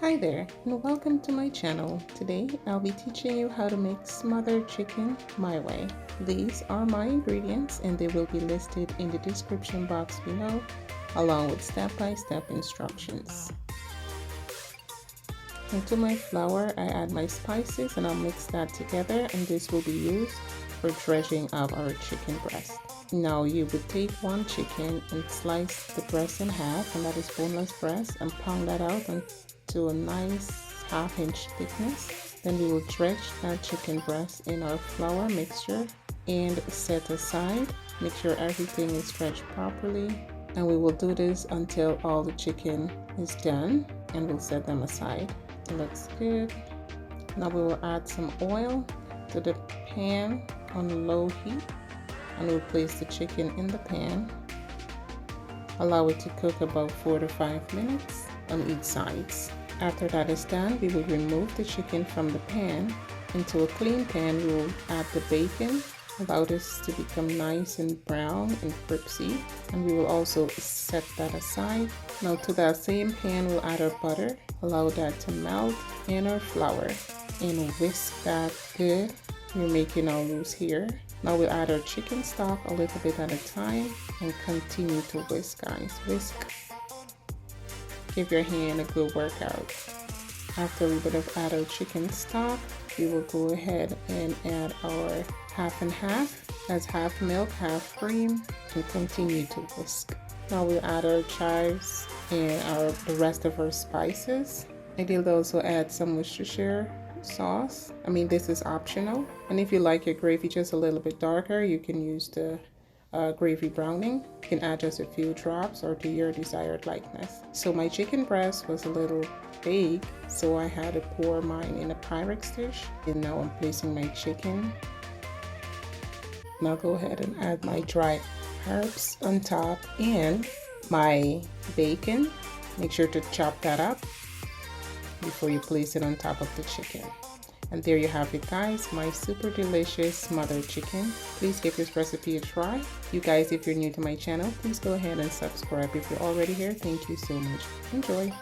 Hi there and welcome to my channel. Today I'll be teaching you how to make smothered chicken my way. These are my ingredients and they will be listed in the description box below along with step-by-step instructions. Into my flour I add my spices and I'll mix that together, and this will be used for dredging of our chicken breast. Now you would take one chicken and slice the breast in half, and that is boneless breast, and pound that out to a nice half-inch thickness. Then we will dredge that chicken breast in our flour mixture and set aside. Make sure everything is dredged properly, and we will do this until all the chicken is done, and we'll set them aside. It looks good. Now we will add some oil to the pan on low heat, and we'll place the chicken in the pan. Allow it to cook about 4 to 5 minutes on each sides. After that is done, we will remove the chicken from the pan. Into a clean pan, we will add the bacon. Allow this to become nice and brown and crispy, and we will also set that aside. Now to that same pan, we'll add our butter. Allow that to melt, and our flour, and whisk that good. We're making our loose here. Now we'll add our chicken stock a little bit at a time and continue to whisk, guys. Whisk. Give your hand a good workout. After we would have added our chicken stock, we will go ahead and add our half and half. That's half milk, half cream, and continue to whisk. Now we'll add our chives and the rest of our spices. I did also add some Worcestershire sauce. This is optional, and if you like your gravy just a little bit darker, you can use the gravy browning. You can add just a few drops or to your desired likeness. So my chicken breast was a little big, so I had to pour mine in a Pyrex dish, and now I'm placing my chicken. Now go ahead and add my dry herbs on top and my bacon. Make sure to chop that up before you place it on top of the chicken. And there you have it, guys, my super delicious smothered chicken. Please give this recipe a try. You guys, if you're new to my channel, please go ahead and subscribe. If you're already here, thank you so much. Enjoy.